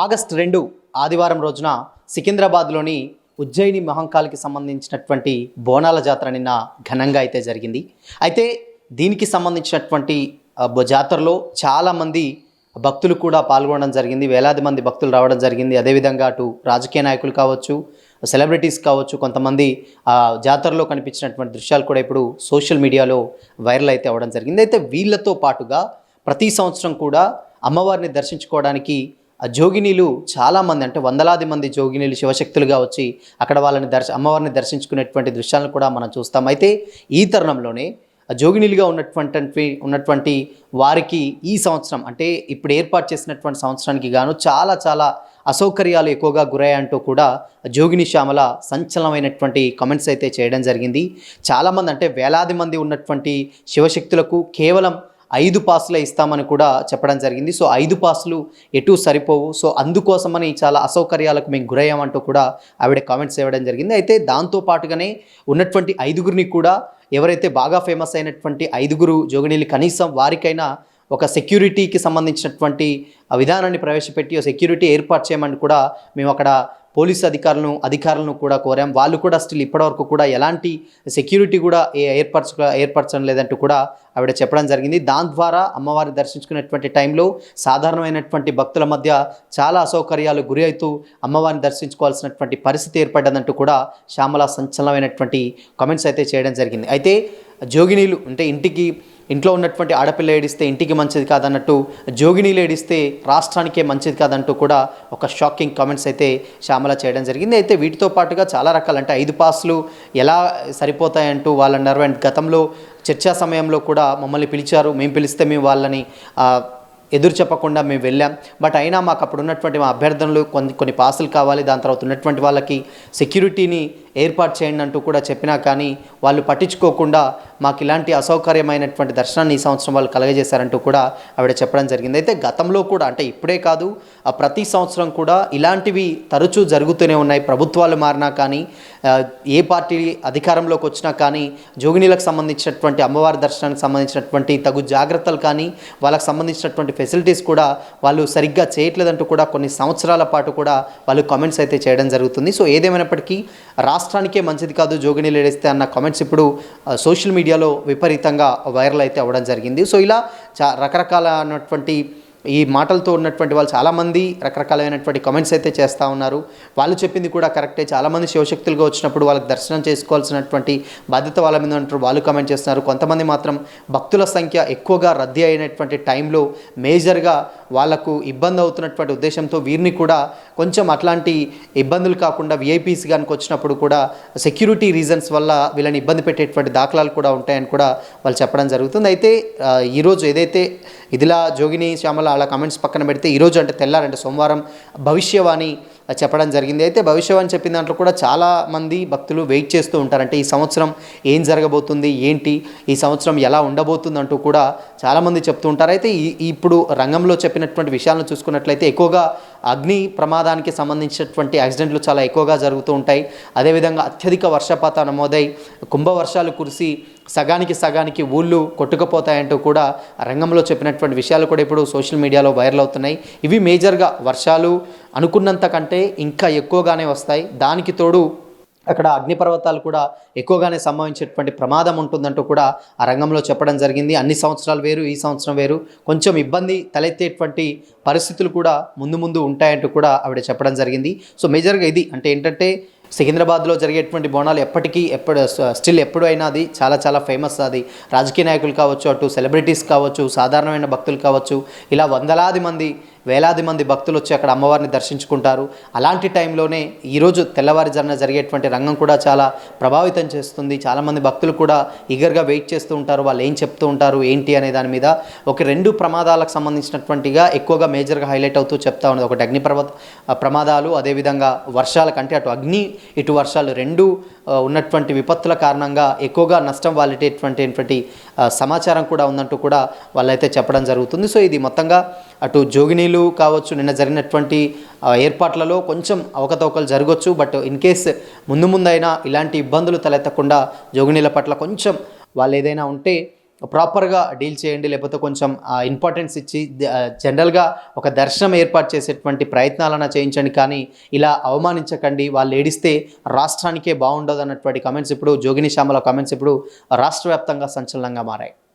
August 2 ఆదివారం రోజున సికింద్రాబాద్లోని ఉజ్జయిని మహంకాళికి సంబంధించినటువంటి బోనాల జాతర నిన్న ఘనంగా అయితే జరిగింది. అయితే దీనికి సంబంధించినటువంటి జాతరలో చాలామంది భక్తులు కూడా పాల్గొనడం జరిగింది. వేలాది మంది భక్తులు రావడం జరిగింది. అదేవిధంగా అటు రాజకీయ నాయకులు కావచ్చు, సెలబ్రిటీస్ కావచ్చు, కొంతమంది జాతరలో కనిపించినటువంటి దృశ్యాలు కూడా ఇప్పుడు సోషల్ మీడియాలో వైరల్ అయితే అవ్వడం జరిగింది. అయితే వీళ్ళతో పాటుగా ప్రతి సంవత్సరం కూడా అమ్మవారిని దర్శించుకోవడానికి జోగినీలు చాలామంది, అంటే వందలాది మంది జోగినీలు శివశక్తులుగా వచ్చి అక్కడ వాళ్ళని అమ్మవారిని దర్శించుకునేటువంటి దృశ్యాలను కూడా మనం చూస్తాం. అయితే ఈ తరుణంలోనే జోగినీలుగా ఉన్నటువంటి వారికి ఈ సంవత్సరం, అంటే ఇప్పుడు ఏర్పాటు చేసినటువంటి సంవత్సరానికి గాను చాలా అసౌకర్యాలు ఎక్కువగా గురయ్యంటూ కూడా జోగిని శ్యామల సంచలనమైనటువంటి కామెంట్స్ అయితే చేయడం జరిగింది. చాలామంది, అంటే వేలాది మంది ఉన్నటువంటి శివశక్తులకు కేవలం 5 పాసులే ఇస్తామని కూడా చెప్పడం జరిగింది. సో 5 పాసులు ఎటు సరిపోవు, సో అందుకోసమని చాలా అసౌకర్యాలకు మేము గురయ్యామంటూ కూడా ఆవిడ కామెంట్స్ ఇవ్వడం జరిగింది. అయితే దాంతో పాటుగానే ఉన్నటువంటి 5గురిని కూడా, ఎవరైతే బాగా ఫేమస్ అయినటువంటి 5గురు జోగినీలు, కనీసం వారికైనా ఒక సెక్యూరిటీకి సంబంధించినటువంటి విధానాన్ని ప్రవేశపెట్టి సెక్యూరిటీ ఏర్పాటు చేయమని కూడా మేము అక్కడ పోలీసు అధికారులను కూడా కోరాం. వాళ్ళు కూడా స్టిల్ ఇప్పటివరకు కూడా ఎలాంటి సెక్యూరిటీ కూడా ఏర్పరచడం లేదంటూ కూడా ఆవిడ చెప్పడం జరిగింది. దాని ద్వారా అమ్మవారిని దర్శించుకునేటువంటి టైంలో సాధారణమైనటువంటి భక్తుల మధ్య చాలా అసౌకర్యాలు గురి అవుతూ అమ్మవారిని దర్శించుకోవాల్సినటువంటి పరిస్థితి ఏర్పడ్డదంటూ కూడా శ్యామల సంచలనమైనటువంటి కామెంట్స్ అయితే చేయడం జరిగింది. అయితే జోగినీలు అంటే ఇంట్లో ఉన్నటువంటి ఆడపిల్ల ఏడిస్తే ఇంటికి మంచిది కాదన్నట్టు, జోగినీలు ఏడిస్తే రాష్ట్రానికే మంచిది కాదంటూ కూడా ఒక షాకింగ్ కామెంట్స్ అయితే శ్యామల చేయడం జరిగింది. అయితే వీటితో పాటుగా చాలా రకాలు, అంటే 5 పాసులు ఎలా సరిపోతాయంటూ వాళ్ళు అన్నారు. అండ్ గతంలో చర్చా సమయంలో కూడా మమ్మల్ని పిలిచారు, మేము పిలిస్తే మేము వాళ్ళని ఎదురు చెప్పకుండా మేము వెళ్ళాం. బట్ అయినా మాకు అప్పుడు ఉన్నటువంటి మా అభ్యర్థనలు కొన్ని పాసులు కావాలి, దాని తర్వాత ఉన్నటువంటి వాళ్ళకి సెక్యూరిటీని ఏర్పాటు చేయండి అంటూ కూడా చెప్పినా కానీ వాళ్ళు పట్టించుకోకుండా మాకు ఇలాంటి అసౌకర్యమైనటువంటి దర్శనాన్ని ఈ సంవత్సరం వాళ్ళు కలగజేశారంటూ కూడా ఆవిడ చెప్పడం జరిగింది. అయితే గతంలో కూడా, అంటే ఇప్పుడే కాదు, ప్రతి సంవత్సరం కూడా ఇలాంటివి తరచూ జరుగుతూనే ఉన్నాయి. ప్రభుత్వాలు మారినా కానీ, ఏ పార్టీ అధికారంలోకి వచ్చినా కానీ, జోగినీలకు సంబంధించినటువంటి అమ్మవారి దర్శనానికి సంబంధించినటువంటి తగు జాగ్రత్తలు కానీ, వాళ్ళకి సంబంధించినటువంటి ఫెసిలిటీస్ కూడా వాళ్ళు సరిగ్గా చేయట్లేదంటూ కూడా కొన్ని సంవత్సరాల పాటు కూడా వాళ్ళు కామెంట్స్ అయితే చేయడం జరుగుతుంది. సో ఏదేమైనప్పటికీ రాష్ట్రానికే మంచిది కాదు జోగినీలు ఏడిస్తే అన్న కామెంట్స్ ఇప్పుడు సోషల్ మీడియాలో విపరీతంగా వైరల్ అయితే అవ్వడం జరిగింది. సో ఇలా రకరకాలైనటువంటి ఈ మాటలతో ఉన్నటువంటి వాళ్ళు చాలామంది రకరకాలైనటువంటి కామెంట్స్ అయితే చేస్తూ ఉన్నారు. వాళ్ళు చెప్పింది కూడా కరెక్టే. చాలామంది శివశక్తులుగా వచ్చినప్పుడు వాళ్ళకి దర్శనం చేసుకోవాల్సినటువంటి బాధ్యత వాళ్ళ మీద అంటారు, వాళ్ళు కామెంట్ చేస్తున్నారు. కొంతమంది మాత్రం భక్తుల సంఖ్య ఎక్కువగా రద్దీ అయినటువంటి టైంలో మేజర్గా వాళ్లకు ఇబ్బంది అవుతున్నటువంటి ఉద్దేశంతో వీరిని కూడా కొంచెం అట్లాంటి ఇబ్బందులు కాకుండా విఐపీస్ కనుక వచ్చినప్పుడు కూడా సెక్యూరిటీ రీజన్స్ వల్ల వీళ్ళని ఇబ్బంది పెట్టేటువంటి దాఖలాలు కూడా ఉంటాయని కూడా వాళ్ళు చెప్పడం జరుగుతుంది. అయితే ఈరోజు ఏదైతే ఇదిలా జోగిని శ్యామల అలా కామెంట్స్ పక్కన పెడితే, ఈరోజు అంటే తెల్లారంటే సోమవారం భవిష్యవాణి చెప్పడం జరిగింది. అయితే భవిష్యవాణి చెప్పిన దాంట్లో కూడా చాలామంది భక్తులు వెయిట్ చేస్తూ ఉంటారంటే ఈ సంవత్సరం ఏం జరగబోతుంది, ఏంటి ఈ సంవత్సరం ఎలా ఉండబోతుంది అంటూ కూడా చాలామంది చెప్తూ ఉంటారు. అయితే ఇప్పుడు రంగంలో చెప్పినటువంటి విషయాలను చూసుకున్నట్లయితే ఎక్కువగా అగ్ని ప్రమాదానికి సంబంధించినటువంటి యాక్సిడెంట్లు చాలా ఎక్కువగా జరుగుతూ ఉంటాయి. అదేవిధంగా అత్యధిక వర్షపాతం నమోదై కుంభవర్షాలు కురిసి సగానికి ఊళ్ళు కొట్టుకుపోతాయంటూ కూడా రంగంలో చెప్పినటువంటి విషయాలు కూడా ఇప్పుడు సోషల్ మీడియాలో వైరల్ అవుతున్నాయి. ఇవి మేజర్గా వర్షాలు అనుకున్నంత కంటే ఇంకా ఎక్కువగానే వస్తాయి. దానికి తోడు అక్కడ అగ్నిపర్వతాలు కూడా ఎక్కువగానే సంభవించేటువంటి ప్రమాదం ఉంటుందంటూ కూడా ఆ రంగంలో చెప్పడం జరిగింది. అన్ని సంవత్సరాలు వేరు, ఈ సంవత్సరం వేరు, కొంచెం ఇబ్బంది తలెత్తేటువంటి పరిస్థితులు కూడా ముందు ఉంటాయంటూ కూడా ఆవిడ చెప్పడం జరిగింది. సో మేజర్గా ఇది, అంటే ఏంటంటే సికింద్రాబాద్లో జరిగేటువంటి బోనాలు ఎప్పుడు అయినా అది చాలా ఫేమస్. అది రాజకీయ నాయకులు కావచ్చు, అటు సెలబ్రిటీస్ కావచ్చు, సాధారణమైన భక్తులు కావచ్చు, ఇలా వేలాది మంది భక్తులు వచ్చి అక్కడ అమ్మవారిని దర్శించుకుంటారు. అలాంటి టైంలోనే ఈరోజు తెల్లవారుజామున జరిగేటువంటి రంగం కూడా చాలా ప్రభావితం చేస్తుంది. చాలామంది భక్తులు కూడా ఈగర్గా వెయిట్ చేస్తూ ఉంటారు, వాళ్ళు ఏం చెప్తూ ఉంటారు ఏంటి అనే దాని మీద. ఒక 2 ప్రమాదాలకు సంబంధించినటువంటిగా ఎక్కువగా మేజర్గా హైలైట్ అవుతూ చెప్తా ఉన్నది. ఒకటి అగ్నిపర్వత ప్రమాదాలు, అదేవిధంగా వర్షాల కంటే అటు అగ్ని ఇటు వర్షాలు 2 ఉన్నటువంటి విపత్తుల కారణంగా ఎక్కువగా నష్టం వాలేటటువంటి సమాచారం కూడా ఉందంటూ కూడా వాళ్ళైతే చెప్పడం జరుగుతుంది. సో ఇది మొత్తంగా అటు జోగినీలు కావచ్చు, నిన్న జరిగినటువంటి ఏర్పాట్లలో కొంచెం అవకతవకలు జరగవచ్చు. బట్ ఇన్ కేస్ ముందైనా ఇలాంటి ఇబ్బందులు తలెత్తకుండా జోగినీల పట్ల కొంచెం వాళ్ళు ఏదైనా ఉంటే ప్రాపర్గా డీల్ చేయండి, లేకపోతే కొంచెం ఇంపార్టెన్స్ ఇచ్చి జనరల్గా ఒక దర్శనం ఏర్పాటు చేసేటువంటి ప్రయత్నాలన్నా చేయించండి, కానీ ఇలా అవమానించకండి, వాళ్ళు ఏడిస్తే రాష్ట్రానికే బాగుండదు అన్నటువంటి కమెంట్స్ ఇప్పుడు జోగిని శ్యామల కమెంట్స్ ఇప్పుడు రాష్ట్ర వ్యాప్తంగా సంచలనంగా మారాయి.